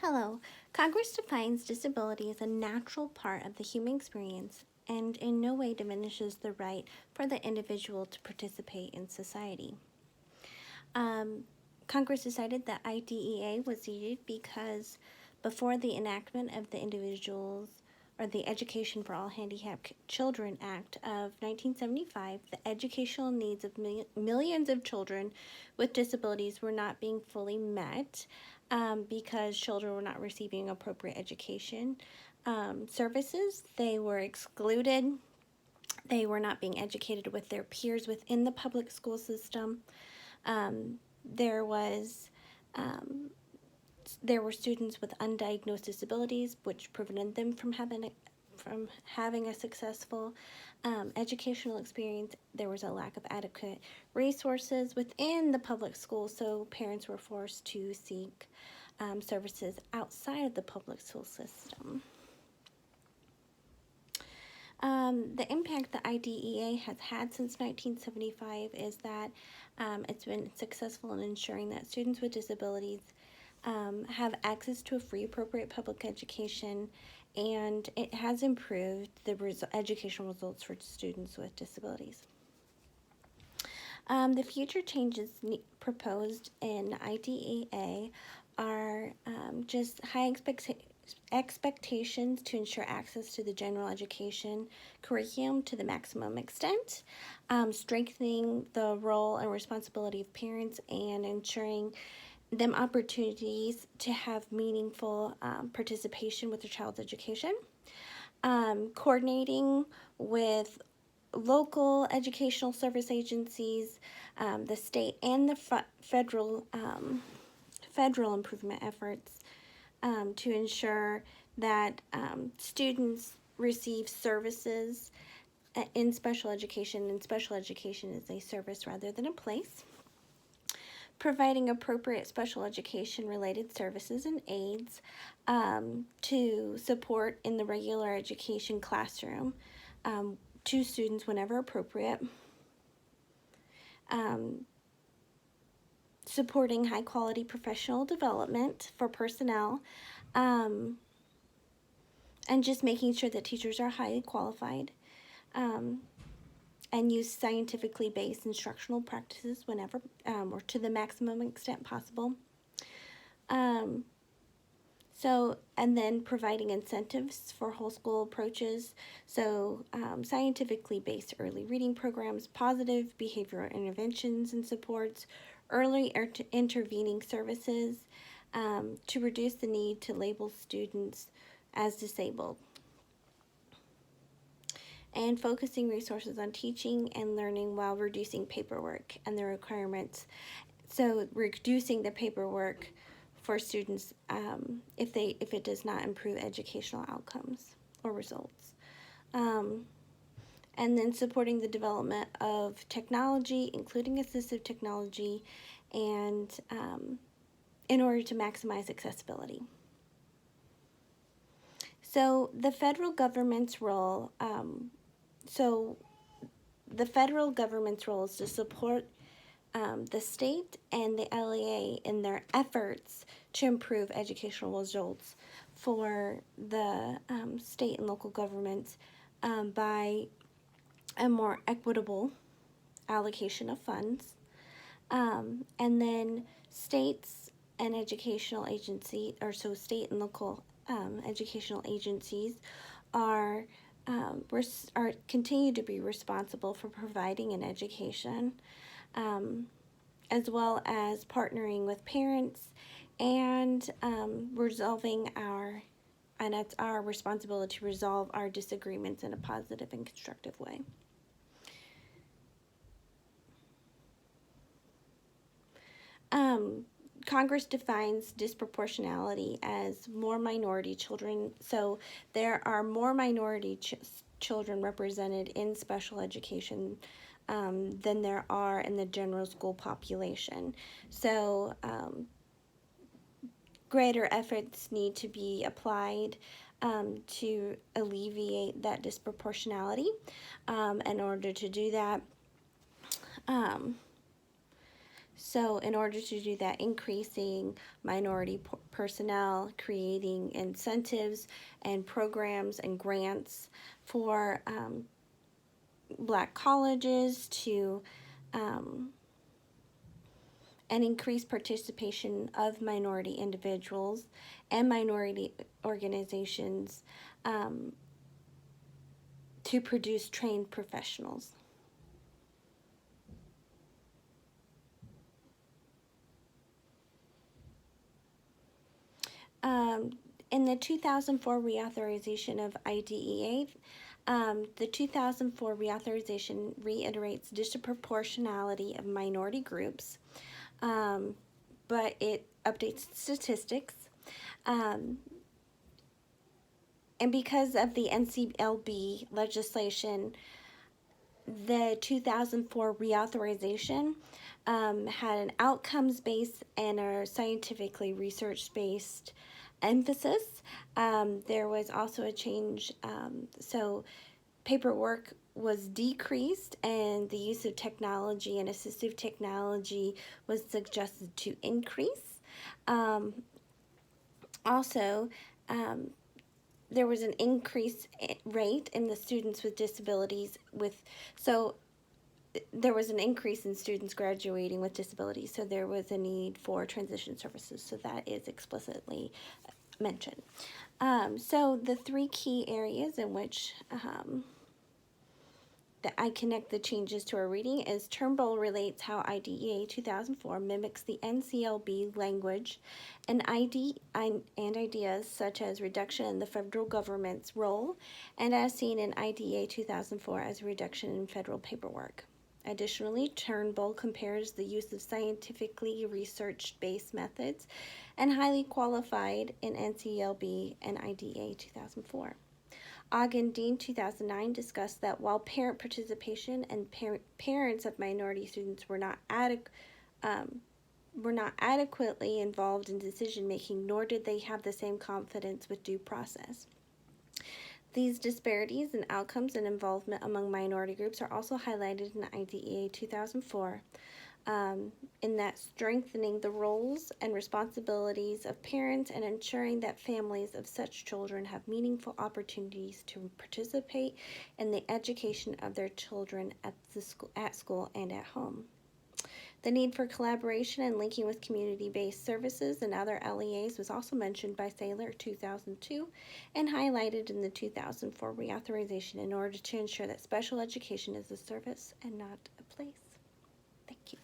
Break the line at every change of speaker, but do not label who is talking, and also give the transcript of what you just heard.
Hello. Congress defines disability as a natural part of the human experience and in no way diminishes the right for the individual to participate in society. Um, Congress decided that IDEA was needed because before the enactment of the Individuals or the Education for All Handicapped Children Act of 1975, the educational needs of millions of children with disabilities were not being fully met because children were not receiving appropriate education services. They were excluded. They were not being educated with their peers within the public school system. Um, there was there were students with undiagnosed disabilities, which prevented them from having a successful educational experience. There was a lack of adequate resources within the public schools, so parents were forced to seek services outside of the public school system. The impact the IDEA has had since 1975 is that it's been successful in ensuring that students with disabilities have access to a free, appropriate public education, and it has improved the educational results for students with disabilities. The future changes proposed in IDEA are just high expectations to ensure access to the general education curriculum to the maximum extent, strengthening the role and responsibility of parents, and ensuring them opportunities to have meaningful participation with their child's education, coordinating with local educational service agencies, the state and the federal improvement efforts to ensure that students receive services in special education, and special education is a service rather than a place. Providing appropriate special education related services and aids to support in the regular education classroom to students whenever appropriate. Supporting high quality professional development for personnel, and just making sure that teachers are highly qualified, and use scientifically based instructional practices whenever or to the maximum extent possible. And then providing incentives for whole school approaches. So scientifically based early reading programs, positive behavioral interventions and supports, early intervening services to reduce the need to label students as disabled. And focusing resources on teaching and learning while reducing paperwork and the requirements. So reducing the paperwork for students if it does not improve educational outcomes or results. And then supporting the development of technology, including assistive technology, and in order to maximize accessibility. So the federal government's role, the federal government's role is to support the state and the LEA in their efforts to improve educational results for the state and local governments by a more equitable allocation of funds. And then states and educational agencies, or so state and local educational agencies are continue to be responsible for providing an education, as well as partnering with parents and it's our responsibility to resolve our disagreements in a positive and constructive way. Congress defines disproportionality as more minority children. So there are more minority children represented in special education than there are in the general school population. So greater efforts need to be applied to alleviate that disproportionality. In order to do that, increasing minority personnel, creating incentives and programs and grants for Black colleges to and increase participation of minority individuals and minority organizations to produce trained professionals. In the 2004 reauthorization of IDEA, the 2004 reauthorization reiterates disproportionality of minority groups, but it updates statistics. And because of the NCLB legislation, the 2004 reauthorization had an outcomes-based and a scientifically research-based emphasis. There was also a change, so paperwork was decreased and the use of technology and assistive technology was suggested to increase. Also, there was an increased rate in the students with disabilities there was an increase in students graduating with disabilities, so there was a need for transition services, so that is explicitly mentioned. So the three key areas in which that I connect the changes to our reading is Turnbull relates how IDEA 2004 mimics the NCLB language and ideas such as reduction in the federal government's role, and as seen in IDEA 2004 as a reduction in federal paperwork. Additionally, Turnbull compares the use of scientifically research-based methods and highly qualified in NCLB and IDEA 2004. Ogden Dean 2009 discussed that while parent participation and parents of minority students were not adequately involved in decision making, nor did they have the same confidence with due process. These disparities in outcomes and involvement among minority groups are also highlighted in IDEA 2004, in that strengthening the roles and responsibilities of parents and ensuring that families of such children have meaningful opportunities to participate in the education of their children at school and at home. The need for collaboration and linking with community-based services and other LEAs was also mentioned by Saylor 2002 and highlighted in the 2004 reauthorization in order to ensure that special education is a service and not a place. Thank you.